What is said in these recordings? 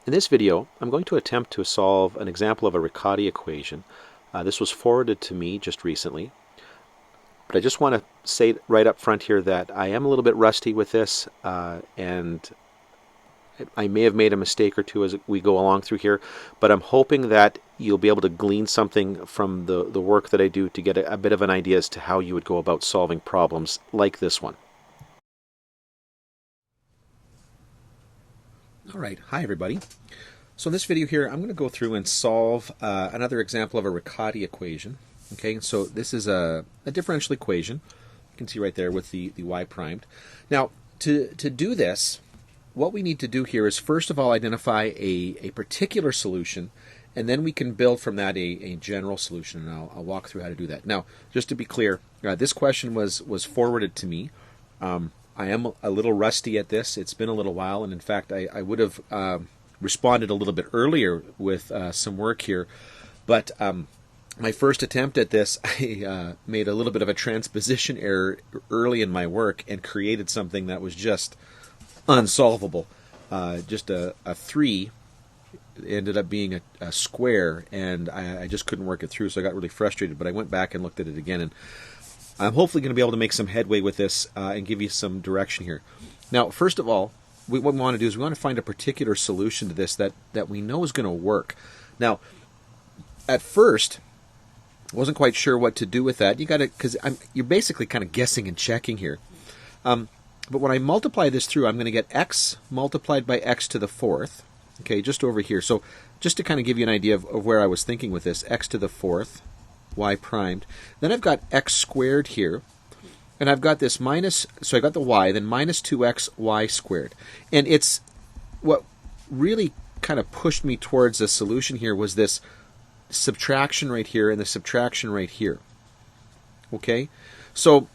In this video, I'm going to attempt to solve an example of a Riccati equation. This was forwarded to me just recently, but I just want to say right up front here that I am a little bit rusty with this, and I may have made a mistake or two as we go along through here, but I'm hoping that you'll be able to glean something from the work that I do to get a bit of an idea as to how you would go about solving problems like this one. All right, hi everybody. So in this video here, I'm going to go through and solve another example of a Riccati equation. Okay, so this is a differential equation. You can see right there with the y primed. Now, to do this, what we need to do here is first of all identify a particular solution, and then we can build from that a general solution, and I'll walk through how to do that. Now, just to be clear, this question was forwarded to me. I am a little rusty at this. It's been a little while, and in fact, I would have responded a little bit earlier with some work here, but my first attempt at this, I made a little bit of a transposition error early in my work and created something that was just unsolvable. Just a 3 ended up being a square, and I just couldn't work it through, so I got really frustrated, but I went back and looked at it again, and I'm hopefully going to be able to make some headway with this and give you some direction here. Now, first of all, what we want to do is we want to find a particular solution to this that we know is going to work. Now, at first, I wasn't quite sure what to do with that. You got to, because you're basically kind of guessing and checking here. But when I multiply this through, I'm going to get x multiplied by x to the fourth. Okay, just over here. So just to kind of give you an idea of where I was thinking with this, x to the fourth, y primed. Then I've got x squared here, and I've got this minus, so I got the y, then minus 2x y squared. And it's what really kind of pushed me towards a solution here was this subtraction right here and the subtraction right here. Okay? So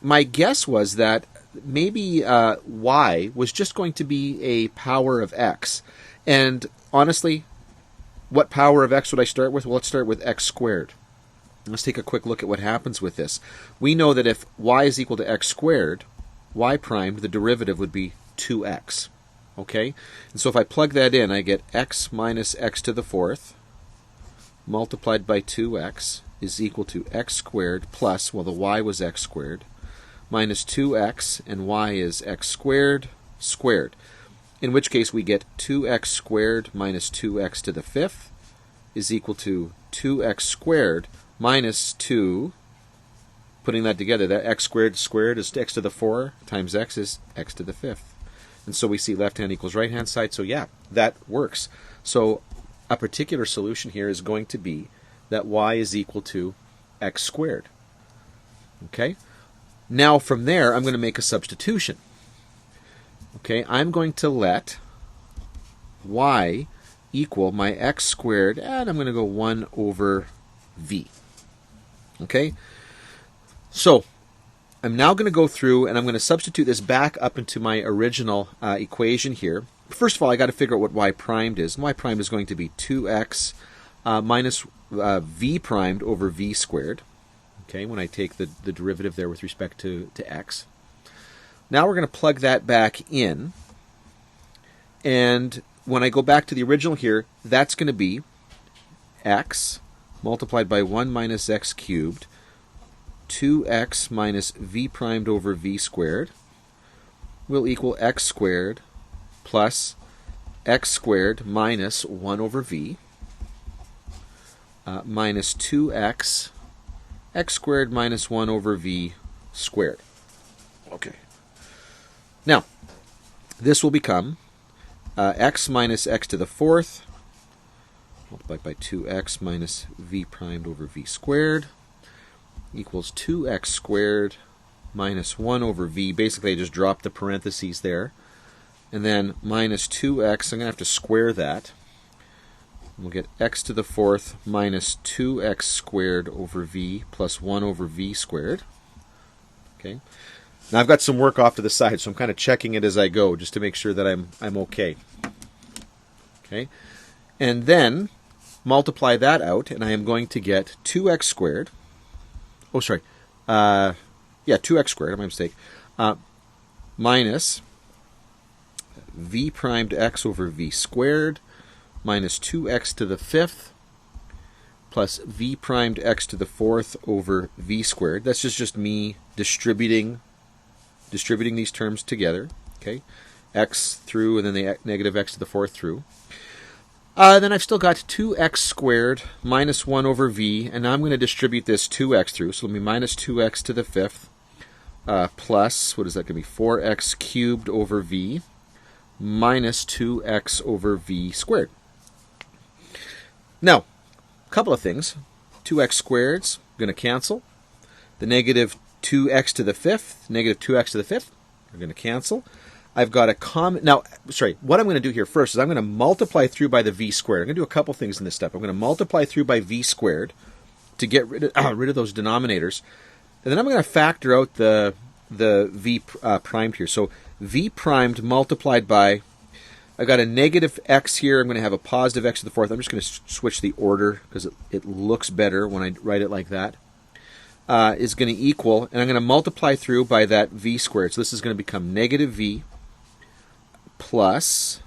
my guess was that maybe y was just going to be a power of x. And honestly, what power of x would I start with? Well, let's start with x squared. Let's take a quick look at what happens with this. We know that if y is equal to x squared, y primed, the derivative would be 2x. Okay? And so if I plug that in, I get x minus x to the fourth multiplied by 2x is equal to x squared plus, well, the y was x squared, minus 2x, and y is x squared squared. In which case we get 2x squared minus 2x to the fifth is equal to 2x squared minus 2, putting that together, that x squared squared is x to the 4 times x is x to the fifth. And so we see left hand equals right hand side, so yeah, that works. So a particular solution here is going to be that y is equal to x squared. Okay? Now from there, I'm going to make a substitution. Okay, I'm going to let y equal my x squared, and I'm going to go 1 over v. Okay, so I'm now going to go through and I'm going to substitute this back up into my original equation here. First of all, I got to figure out what y primed is. And y primed is going to be 2x minus v primed over v squared. Okay, when I take the derivative there with respect to x. Now we're going to plug that back in, and when I go back to the original here, that's going to be x multiplied by 1 minus x cubed, 2x minus v primed over v squared will equal x squared plus x squared minus 1 over v minus 2x x squared minus 1 over v squared. Okay. Now, this will become x minus x to the fourth multiplied by 2x minus v primed over v squared equals 2x squared minus 1 over v. Basically, I just dropped the parentheses there. And then minus 2x, I'm going to have to square that. We'll get x to the fourth minus 2x squared over v plus 1 over v squared. Okay. Now I've got some work off to the side, so I'm kind of checking it as I go just to make sure that I'm okay. Okay. And then multiply that out, and I am going to get 2x squared. Oh, sorry. Yeah, 2x squared, my mistake. Minus v primed x over v squared minus 2x to the 5th plus v primed x to the 4th over v squared. That's just me distributing these terms together. Okay, x through and then the negative x to the 4th through. Then I've still got 2x squared minus 1 over v, and now I'm going to distribute this 2x through. So let me minus 2x to the 5th plus, what is that going to be, 4x cubed over v minus 2x over v squared. Now, a couple of things. 2x squared's going to cancel. The negative 2x to the 5th, negative 2x to the 5th, are going to cancel. I've got a common... Now, sorry, what I'm going to do here first is I'm going to multiply through by the v squared. I'm going to do a couple things in this step. I'm going to multiply through by v squared to get rid of those denominators. And then I'm going to factor out the v primed here. So v primed multiplied by... I've got a negative x here. I'm going to have a positive x to the 4th. I'm just going to switch the order because it looks better when I write it like that. Is going to equal, and I'm going to multiply through by that v squared. So this is going to become negative v plus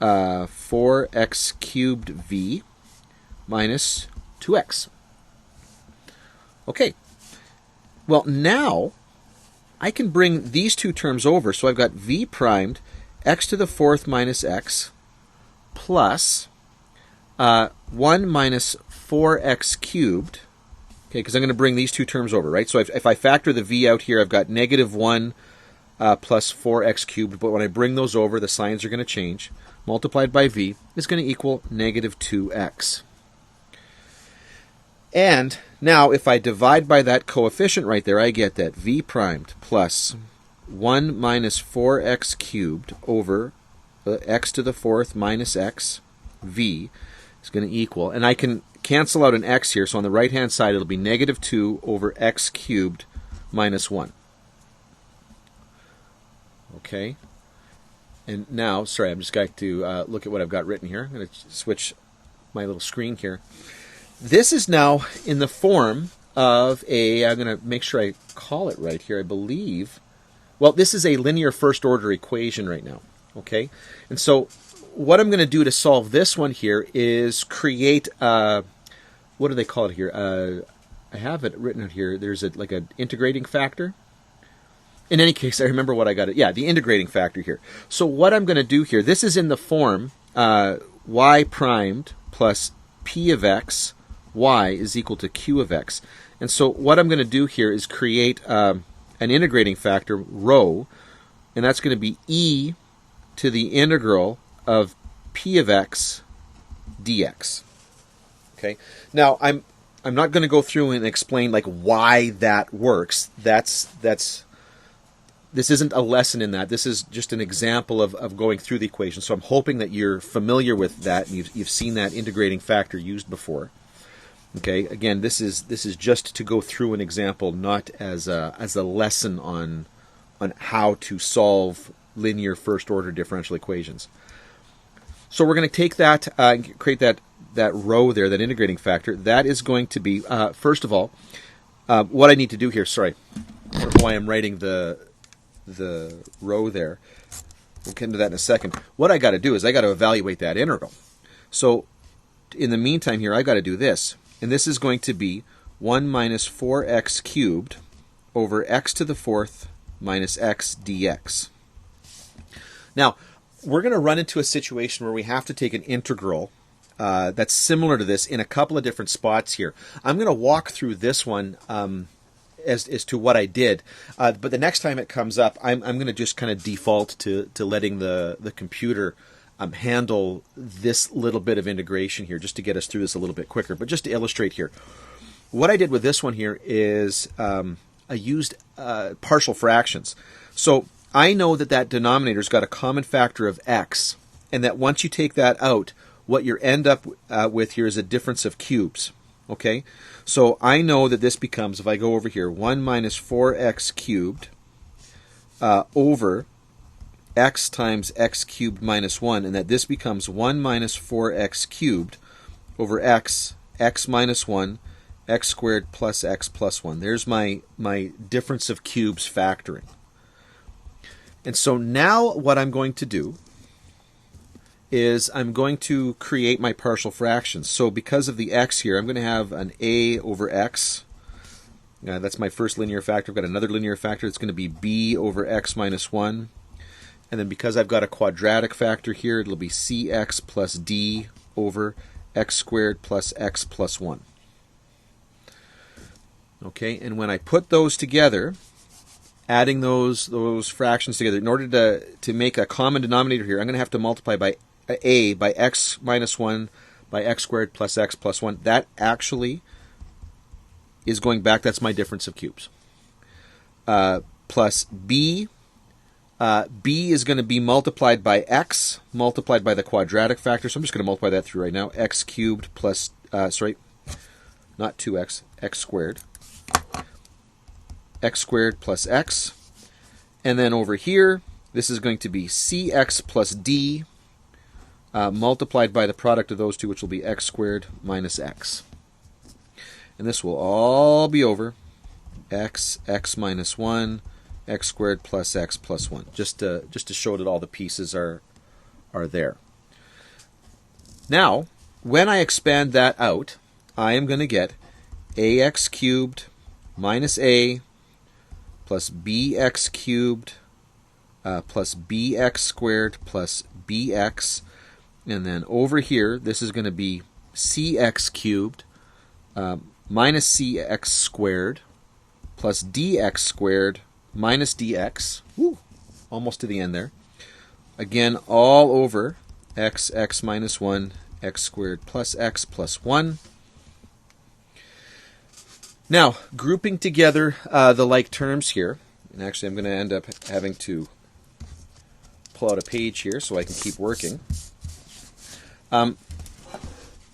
4x cubed v minus 2x. Okay. Well, now I can bring these two terms over. So I've got v primed x to the 4th minus x plus 1 minus 4x cubed. Okay, because I'm going to bring these two terms over, right? So if I factor the v out here, I've got negative 1 plus 4x cubed. But when I bring those over, the signs are going to change. Multiplied by v is going to equal negative 2x. And now if I divide by that coefficient right there, I get that v primed plus 1 minus 4x cubed over x to the 4th minus x v is going to equal, and I can cancel out an x here, so on the right hand side it'll be negative 2 over x cubed minus 1. Okay, and now, sorry, I'm just going to look at what I've got written here. I'm going to switch my little screen here. This is now in the form of I'm going to make sure I call it right here, I believe. Well, this is a linear first order equation right now, okay? And so what I'm going to do to solve this one here is create, what do they call it here? I have it written out here. There's like an integrating factor. In any case, I remember what I got. Yeah, the integrating factor here. So what I'm going to do here, this is in the form y primed plus p of x, y is equal to q of x. And so what I'm going to do here is create an integrating factor, rho, and that's going to be e to the integral of p of x dx. Okay. Now I'm not going to go through and explain like why that works. This isn't a lesson in that. This is just an example of going through the equation. So I'm hoping that you're familiar with that and you've seen that integrating factor used before. Okay. Again, this is just to go through an example, not as a lesson on how to solve linear first order differential equations. So we're going to take that, create that row there, that integrating factor. That is going to be, first of all, what I need to do here, sorry, why I'm writing the row there. We'll get into that in a second. What I got to do is I got to evaluate that integral. So in the meantime here, I got to do this. And this is going to be 1 minus 4x cubed over x to the 4th minus x dx. Now, we're going to run into a situation where we have to take an integral that's similar to this in a couple of different spots here. I'm going to walk through this one as to what I did, but the next time it comes up, I'm going to just kind of default to letting the computer handle this little bit of integration here just to get us through this a little bit quicker. But just to illustrate here, what I did with this one here is I used partial fractions. So I know that denominator's got a common factor of x, and that once you take that out, what you end up with here is a difference of cubes. Okay? So I know that this becomes, if I go over here, 1 minus 4x cubed over x times x cubed minus 1, and that this becomes 1 minus 4x cubed over x minus 1, x squared plus x plus 1. There's my difference of cubes factoring. And so now what I'm going to do is I'm going to create my partial fractions. So because of the x here, I'm going to have an a over x. That's my first linear factor. I've got another linear factor. It's going to be b over x minus 1. And then because I've got a quadratic factor here, it'll be cx plus d over x squared plus x plus 1. Okay, and when I put those together, adding those fractions together, in order to make a common denominator here, I'm going to have to multiply by a by x minus 1 by x squared plus x plus 1. That actually is going back. That's my difference of cubes. Plus b. B is going to be multiplied by x multiplied by the quadratic factor. So I'm just going to multiply that through right now. X cubed plus, sorry, not 2x, x squared. X squared plus x. And then over here, this is going to be cx plus d multiplied by the product of those two, which will be x squared minus x. And this will all be over x minus 1, x squared plus x plus 1, just to show that all the pieces are there. Now, when I expand that out, I am going to get ax cubed minus a plus bx cubed plus bx squared plus bx. And then over here, this is going to be cx cubed minus cx squared plus dx squared minus dx. Woo, almost to the end there. Again, all over x minus 1, x squared plus x plus 1. Now, grouping together the like terms here, and actually I'm going to end up having to pull out a page here so I can keep working.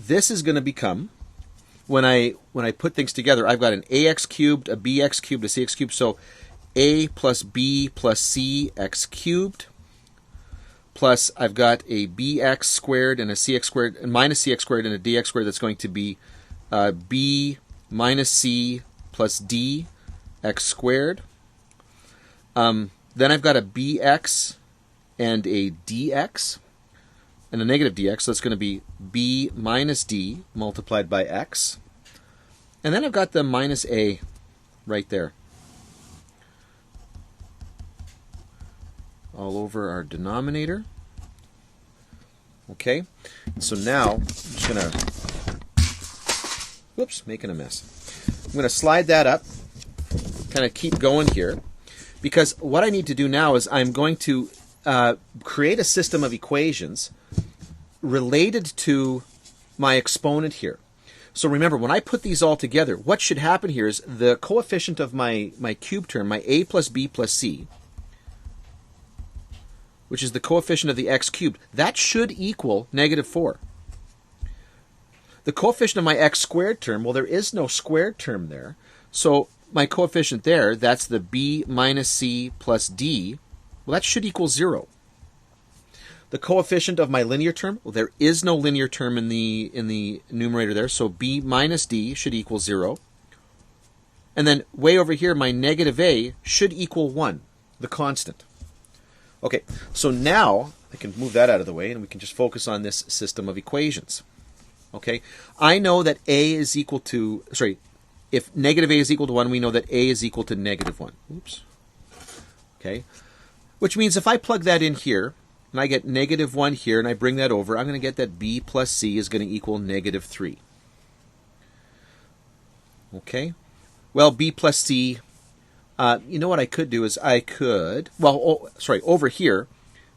This is going to become, when I put things together, I've got an ax cubed, a bx cubed, a cx cubed. So a plus b plus c x cubed, plus I've got a bx squared and a cx squared, and minus cx squared and a dx squared. That's going to be b minus c plus d x squared. Then I've got a bx and a dx and a negative dx, so it's going to be b minus d multiplied by x. And then I've got the minus a right there, all over our denominator. Okay, so now I'm just going to, whoops, making a mess. I'm going to slide that up, kind of keep going here, because what I need to do now is I'm going to create a system of equations related to my exponent here. So remember, when I put these all together, what should happen here is the coefficient of my cube term, my a plus b plus c, which is the coefficient of the x cubed, that should equal negative 4. The coefficient of my x squared term, well, there is no squared term there. So my coefficient there, that's the b minus c plus d, well, that should equal 0. The coefficient of my linear term, well, there is no linear term in the numerator there, so b minus d should equal 0. And then way over here, my negative a should equal 1, the constant. Okay, so now I can move that out of the way and we can just focus on this system of equations. Okay, I know that a is equal to, sorry, if negative a is equal to 1, we know that a is equal to negative 1. Oops. Okay, which means if I plug that in here, and I get negative 1 here, and I bring that over, I'm going to get that b plus c is going to equal negative 3. Okay? Well, b plus c, you know what I could do is I could, well, over here,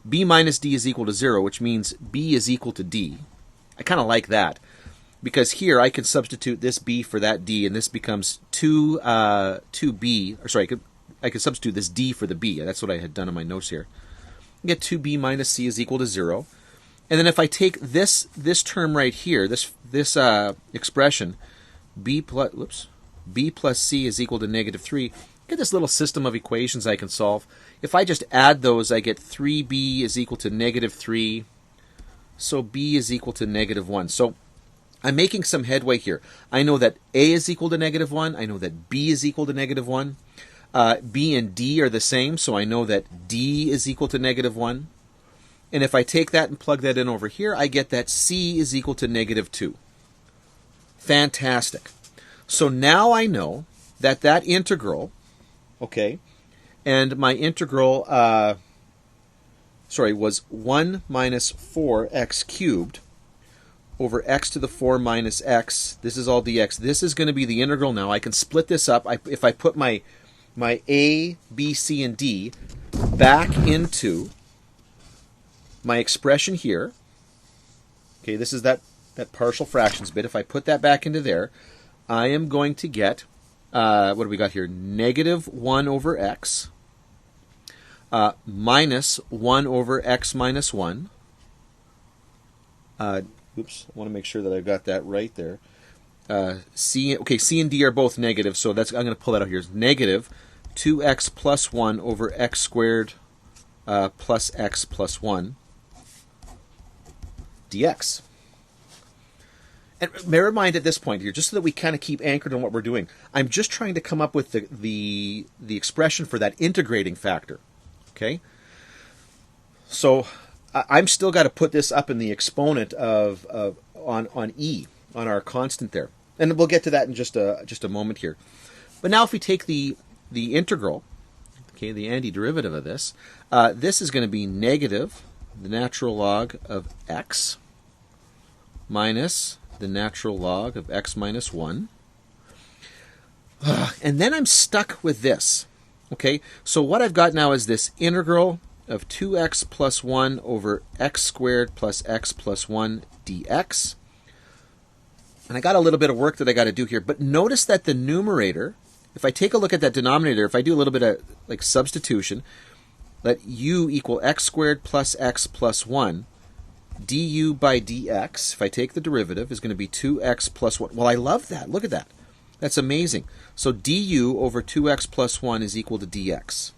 b minus d is equal to 0, which means b is equal to d. I kind of like that, because here I can substitute this b for that d, and this becomes 2b, or sorry, I could substitute this d for the b. That's what I had done in my notes here. Get 2b minus c is equal to 0. And then if I take this term right here, this expression, b plus c is equal to negative 3, get this little system of equations I can solve. If I just add those, I get 3b is equal to negative 3, so b is equal to negative 1. So I'm making some headway here. I know that a is equal to negative 1. I know that b is equal to negative 1. B and D are the same, so I know that D is equal to negative 1. And if I take that and plug that in over here, I get that c is equal to -2. Fantastic. So now I know that that integral, okay, and my integral, was 1 minus 4x cubed over x to the 4 minus x. This is all dx. This is going to be the integral now. I can split this up. If I put my a, b, c, and d back into my expression here, okay, this is that partial fractions bit. If I put that back into there, I am going to get, what do we got here? -1 over x minus 1 over x minus 1. Oops, I want to make sure that I've got that right there. C and D are both negative, so that's, I'm going to pull that out here. It's negative 2x plus 1 over x squared plus x plus 1 dx. And bear in mind at this point here, just so that we kind of keep anchored on what we're doing, I'm just trying to come up with the expression for that integrating factor. Okay? So I'm still got to put this up in the exponent on e, on our constant there. And we'll get to that in just a moment here. But now if we take the integral, okay, the antiderivative of this, this is going to be negative the natural log of x minus the natural log of x minus 1. And then I'm stuck with this. Okay, so what I've got now is this integral of 2x plus 1 over x squared plus x plus 1 dx. And I got a little bit of work that I got to do here, but notice that the numerator, if I take a look at that denominator, if I do a little bit of like substitution, let u equal x squared plus x plus 1, du by dx, if I take the derivative, is going to be 2x plus 1. Well, I love that. Look at that. That's amazing. So du over 2x plus 1 is equal to dx.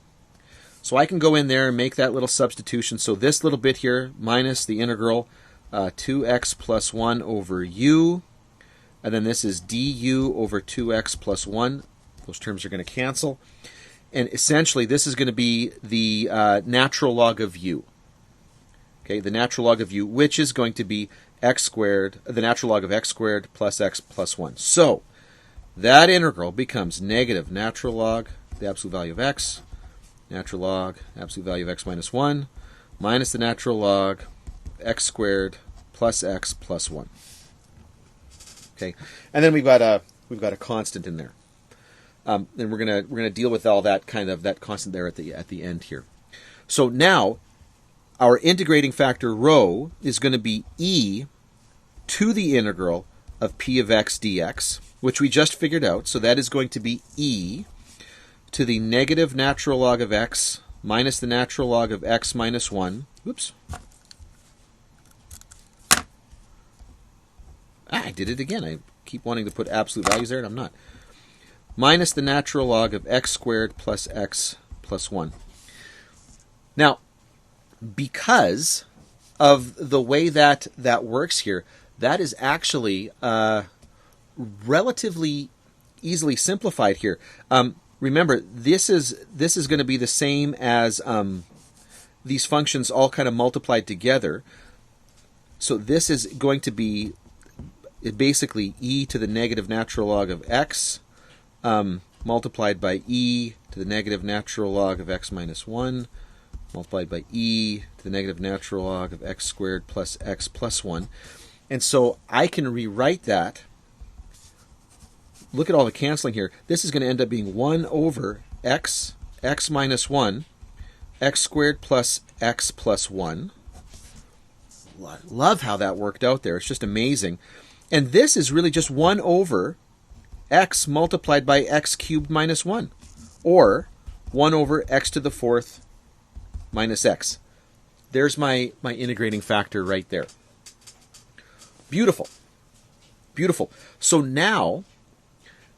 So I can go in there and make that little substitution. So this little bit here minus the integral 2x plus 1 over u, and then this is du over 2x plus 1. Those terms are going to cancel. And essentially this is going to be the natural log of u. Okay, the natural log of u, which is going to be x squared, the natural log of x squared plus x plus 1. So that integral becomes negative natural log, the absolute value of x, natural log, absolute value of x minus 1, minus the natural log, x squared plus x plus 1. Okay, and then we've got a constant in there. And we're gonna deal with all that that constant there at the end here. So now our integrating factor rho is going to be e to the integral of p of x dx, which we just figured out. So that is going to be e to the negative natural log of x minus the natural log of x minus 1. Oops. I did it again. I keep wanting to put absolute values there, and I'm not. Minus the natural log of x squared plus x plus 1. Now, because of the way that works here, that is actually relatively easily simplified here. Remember, this is going to be the same as these functions all kind of multiplied together. So this is going to be basically e to the negative natural log of x multiplied by e to the negative natural log of x minus 1 multiplied by e to the negative natural log of x squared plus x plus 1. And so I can rewrite that. Look at all the canceling here. This is going to end up being 1 over x minus 1, x squared plus x plus 1. Love how that worked out there. It's just amazing. And this is really just 1 over x multiplied by x cubed minus 1, or 1 over x to the 4th minus x. There's my integrating factor right there. Beautiful. Beautiful. So now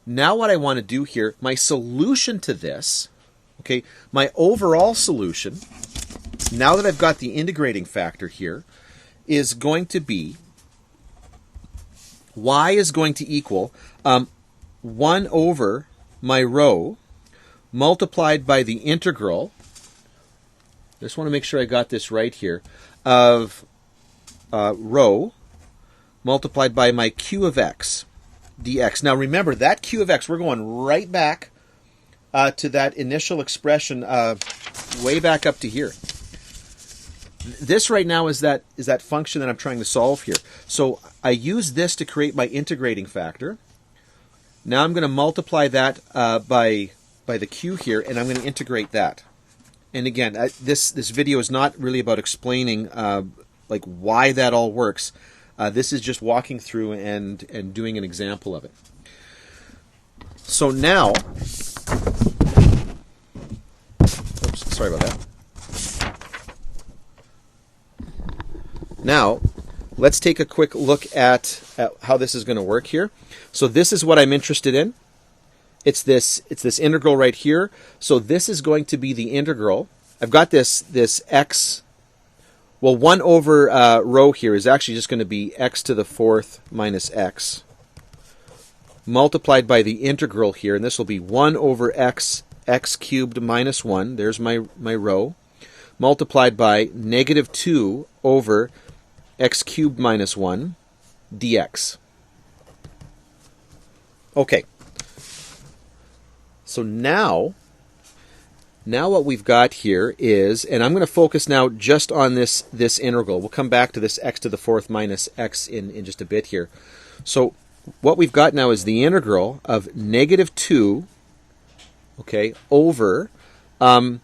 what I want to do here, my solution to this, okay, my overall solution, now that I've got the integrating factor here, is going to be y is going to equal 1 over my rho multiplied by the integral. I just want to make sure I got this right here, of rho multiplied by my q of x dx. Now remember, that q of x, we're going right back to that initial expression way back up to here. This right now is that function that I'm trying to solve here. So I use this to create my integrating factor. Now I'm going to multiply that by the q here, and I'm going to integrate that. And again, this video is not really about explaining like why that all works. This is just walking through and doing an example of it. So now, oops, sorry about that. Now, let's take a quick look at how this is going to work here. So this is what I'm interested in. It's this integral right here. So this is going to be the integral. I've got this x. Well, 1 over rho here is actually just going to be x to the 4th minus x multiplied by the integral here, and this will be 1 over x cubed minus 1. There's my rho, multiplied by negative 2 over x cubed minus 1 dx. Okay. So now what we've got here is, and I'm going to focus now just on this integral. We'll come back to this x to the 4th minus x in just a bit here. So what we've got now is the integral of negative 2, okay, over, well,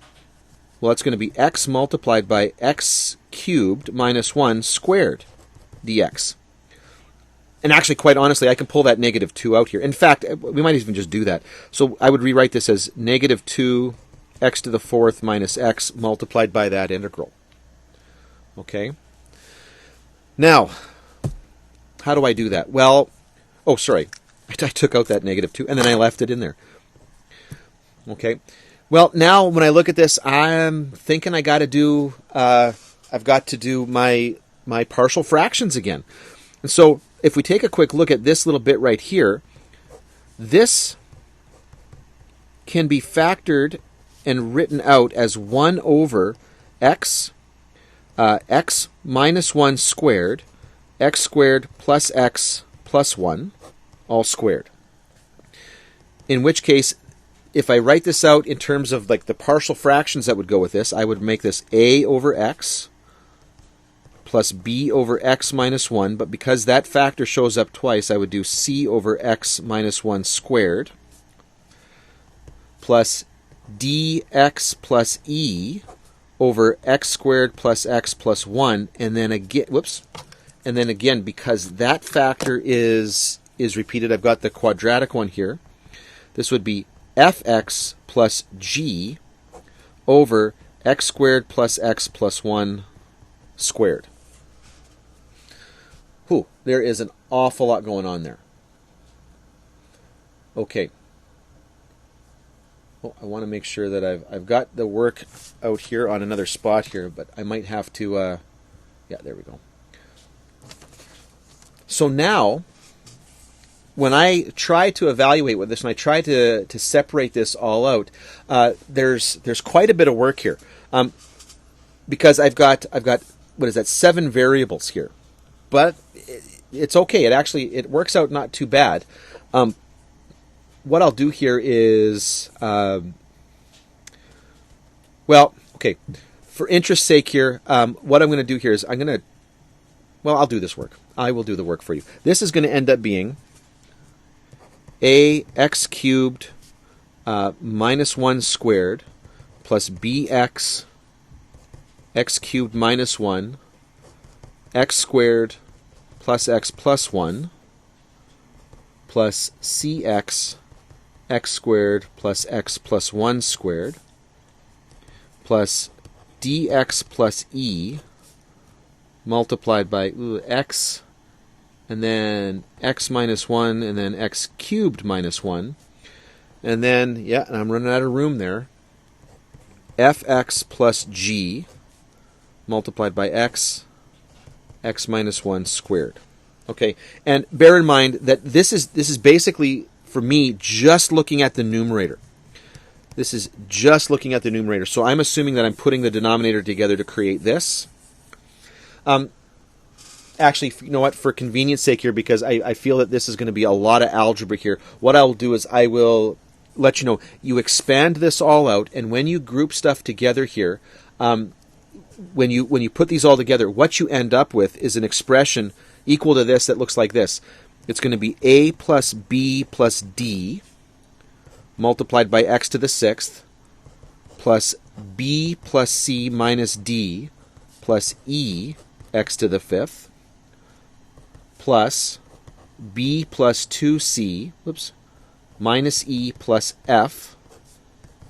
it's going to be x multiplied by x cubed minus 1 squared dx. And actually, quite honestly, I can pull that negative 2 out here. In fact, we might even just do that. So I would rewrite this as negative 2 x to the 4th minus x multiplied by that integral. Okay? Now, how do I do that? Well, oh, sorry. I took out that negative 2, and then I left it in there. Okay? Well, now when I look at this, I'm thinking I've got to do my partial fractions again. And so if we take a quick look at this little bit right here, this can be factored and written out as 1 over x minus 1 squared, x squared plus x plus 1, all squared. In which case, if I write this out in terms of like the partial fractions that would go with this, I would make this a over x plus b over x minus 1, but because that factor shows up twice, I would do c over x minus 1 squared plus dx plus e over x squared plus x plus 1, and then again, whoops, and then again, because that factor is repeated, I've got the quadratic one here. This would be fx plus g over x squared plus x plus 1 squared. Whew, there is an awful lot going on there. Okay. Oh, I want to make sure that I've got the work out here on another spot here, but I might have to, yeah, there we go. So now, when I try to evaluate with this, and I try to separate this all out, there's quite a bit of work here, because I've got what is that, 7 variables here, but it's okay. It works out not too bad. What I'll do here is, well, okay, for interest's sake here, what I'm going to do here is I'll do this work. I will do the work for you. This is going to end up being ax cubed minus 1 squared plus bx x cubed minus 1 x squared plus x plus 1 plus cx x squared plus x plus 1 squared plus dx plus e multiplied by x and then x minus 1 and then x cubed minus 1, and then, yeah, and I'm running out of room there, fx plus g multiplied by x minus 1 squared. Okay, and bear in mind that this is basically, for me, just looking at the numerator. This is just looking at the numerator. So I'm assuming that I'm putting the denominator together to create this. Actually, you know what? For convenience sake here, because I feel that this is going to be a lot of algebra here, what I will do is I will let you know, you expand this all out, and when you group stuff together here, when you put these all together, what you end up with is an expression equal to this that looks like this. It's going to be a plus b plus d multiplied by x to the 6th plus b plus c minus d plus e x to the 5th plus b plus 2c minus e plus f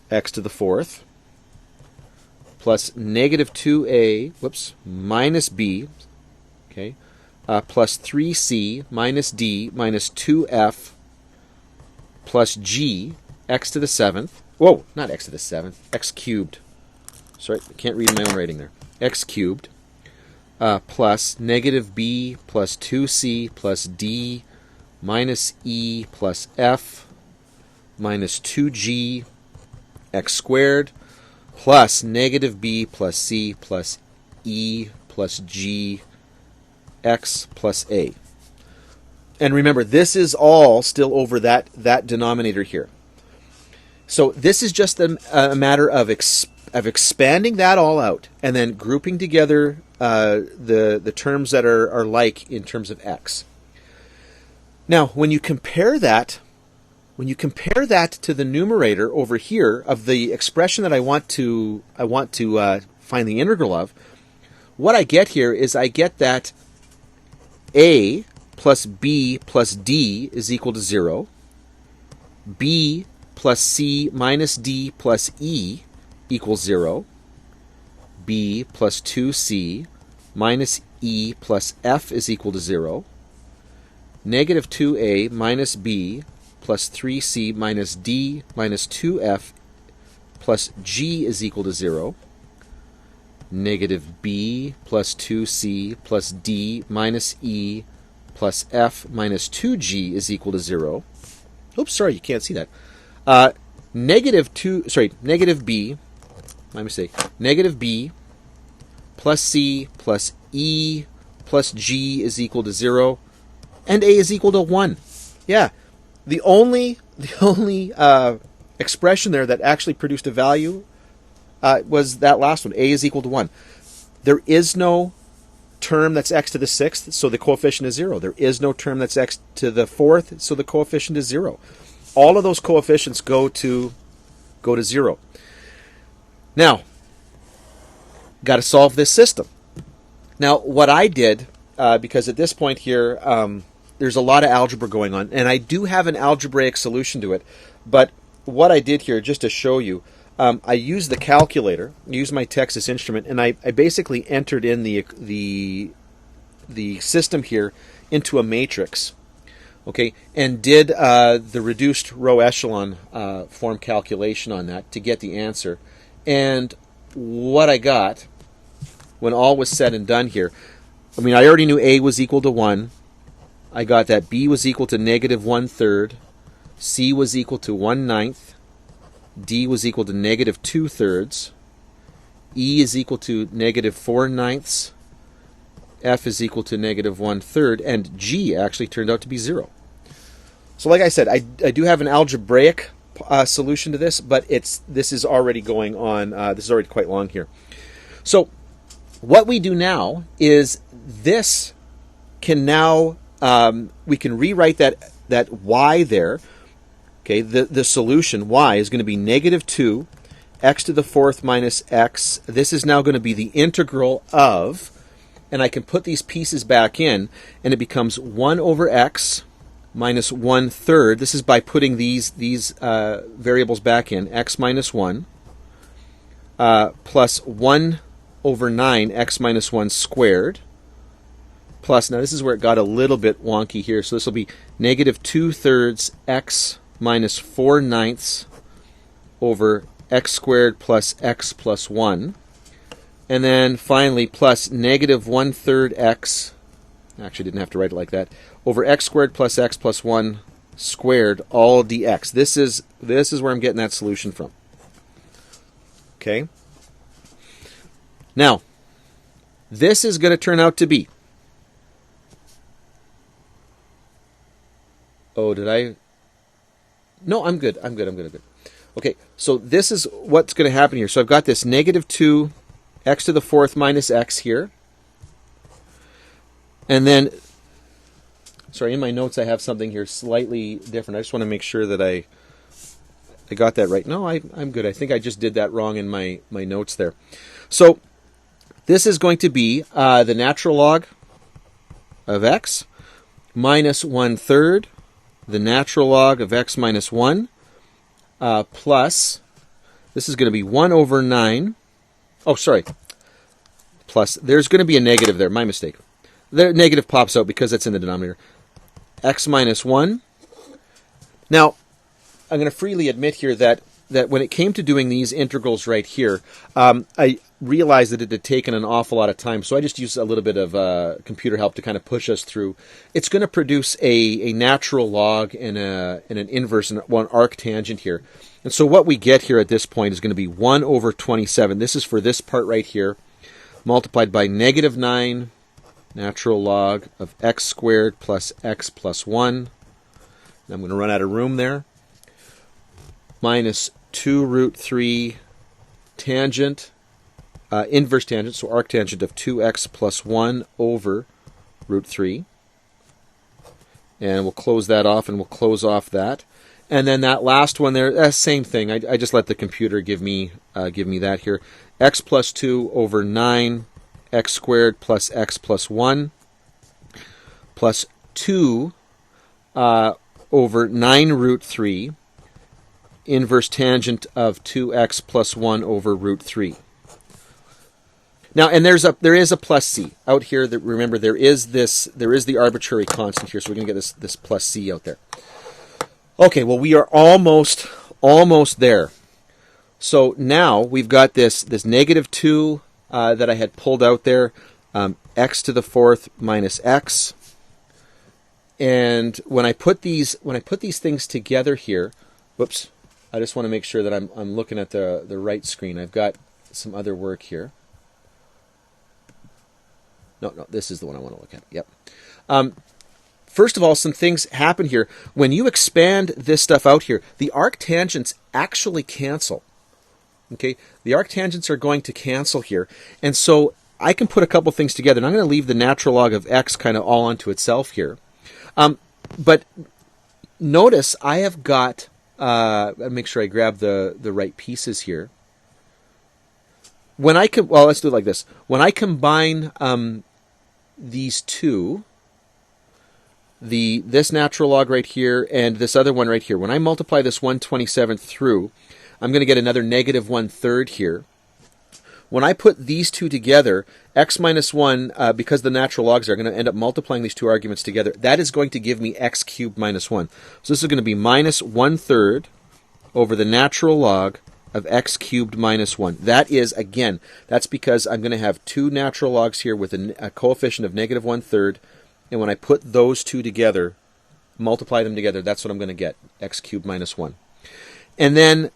x to the 4th plus negative 2a minus b, okay, plus 3c minus d minus 2f plus g x to the 7th. Whoa, not x to the 7th, x cubed. Sorry, I can't read my own writing there. X cubed plus negative b plus 2c plus d minus e plus f minus 2g x squared plus negative b plus c plus e plus g x plus a. And remember, this is all still over that denominator here. So this is just a matter of expanding that all out and then grouping together the terms that are like in terms of x. Now, when you compare that to the numerator over here of the expression that I want to find the integral of, what I get here is I get that a plus b plus d is equal to 0, b plus c minus d plus e equals 0, b plus 2c minus e plus f is equal to 0, negative 2a minus b plus 3c minus d minus 2f plus g is equal to 0, negative b plus 2c plus d minus e plus f minus 2g is equal to 0. Oops, sorry, you can't see that. Negative b, my mistake, negative b plus c plus e plus g is equal to 0, and a is equal to 1. Yeah, the only expression there that actually produced a value was that last one, a is equal to 1. There is no term that's x to the 6th, so the coefficient is 0. There is no term that's x to the 4th, so the coefficient is 0. All of those coefficients go to 0. Now, got to solve this system. Now, what I did, because at this point here, there's a lot of algebra going on, and I do have an algebraic solution to it, but what I did here, just to show you, I used the calculator, used my Texas Instrument, and I basically entered in the system here into a matrix, okay, and did the reduced row echelon form calculation on that to get the answer. And what I got, when all was said and done here, I mean, I already knew a was equal to 1. I got that b was equal to negative 1/3, c was equal to 1/9, d was equal to negative 2/3, e is equal to negative 4/9, f is equal to negative 1/3, and g actually turned out to be 0. So like I said, I do have an algebraic solution to this, but this is already going on, this is already quite long here. So what we do now is this can now, we can rewrite that y there. Okay, the solution, y, is going to be negative 2 x to the 4th minus x. This is now going to be the integral of, and I can put these pieces back in, and it becomes 1 over x minus 1/3. This is by putting these variables back in, x minus 1, plus 1 over 9, x minus 1 squared, plus, now this is where it got a little bit wonky here, so this will be negative 2/3 x minus 4/9 over x squared plus x plus 1. And then finally plus negative 1/3 x, actually didn't have to write it like that, over x squared plus x plus 1 squared all dx. This is where I'm getting that solution from. Okay. Now, this is going to turn out to be... Oh, did I... No, I'm good. I'm good. Okay, so this is what's going to happen here. So I've got this negative 2 x to the 4th minus x here. And then, sorry, in my notes I have something here slightly different. I just want to make sure that I got that right. No, I'm good. I think I just did that wrong in my notes there. So this is going to be the natural log of x minus 1/3 the natural log of x minus 1 plus, this is going to be 1 over 9. Oh, sorry. Plus, there's going to be a negative there. My mistake. The negative pops out because it's in the denominator. X minus 1. Now, I'm going to freely admit here that when it came to doing these integrals right here, I realized that it had taken an awful lot of time, so I just used a little bit of computer help to kind of push us through. It's going to produce a natural log and an inverse and one arctangent here. And so what we get here at this point is going to be 1 over 27. This is for this part right here, multiplied by negative 9 natural log of x squared plus x plus 1. And I'm going to run out of room there. Minus 2 root 3 tangent, inverse tangent, so arctangent of 2x plus 1 over root 3. And we'll close that off, and we'll close off that. And then that last one there, same thing. I just let the computer give me that here. X plus 2 over 9, x squared plus x plus 1, plus 2 over 9 root 3, inverse tangent of 2x plus 1 over root 3. Now, and there is a plus c out here. That, remember, there is the arbitrary constant here, so we're going to get this plus c out there. Okay, well, we are almost there. So now we've got this negative 2 that I had pulled out there, x to the 4th minus x. And when I put these things together here, whoops, I just want to make sure that I'm looking at the right screen. I've got some other work here. No, this is the one I want to look at. Yep. First of all, some things happen here. When you expand this stuff out here, the arctangents actually cancel. Okay, the arctangents are going to cancel here. And so I can put a couple things together. And I'm going to leave the natural log of x kind of all onto itself here. But notice I have got, make sure I grab the right pieces here. When I well, let's do it like this. When I combine these two, this natural log right here and this other one right here, when I multiply this 1/27 through, I'm going to get another negative 1/3 here. When I put these two together, x minus 1, because the natural logs are going to end up multiplying these two arguments together, that is going to give me x cubed minus 1. So this is going to be minus 1/3 over the natural log of x cubed minus 1. That is, again, that's because I'm going to have two natural logs here with a coefficient of negative 1/3. And when I put those two together, multiply them together, that's what I'm going to get, x cubed minus 1. And then,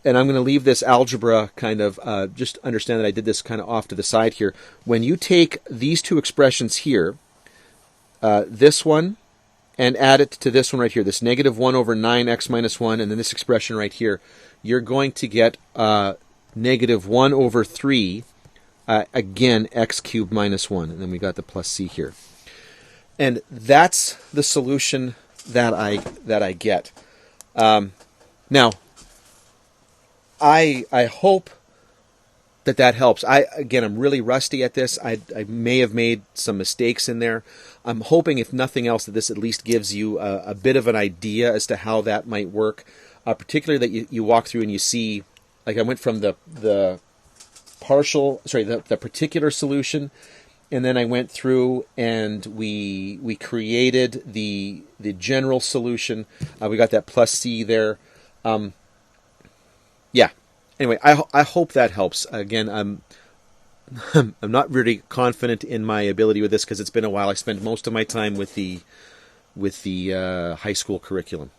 and I'm going to leave this algebra kind of, just understand that I did this kind of off to the side here. When you take these two expressions here, this one, and add it to this one right here, this negative 1 over 9x minus 1, and then this expression right here, you're going to get negative 1 over 3, again, x cubed minus 1. And then we got the plus c here. And that's the solution that I get. Now, I hope that helps. Again, I'm really rusty at this. I may have made some mistakes in there. I'm hoping, if nothing else, that this at least gives you a bit of an idea as to how that might work. Particularly that you walk through and you see, like I went from the particular solution, and then I went through and we created the general solution. We got that plus c there. Yeah. Anyway, I hope that helps. Again, I'm not really confident in my ability with this because it's been a while. I spent most of my time with the high school curriculum.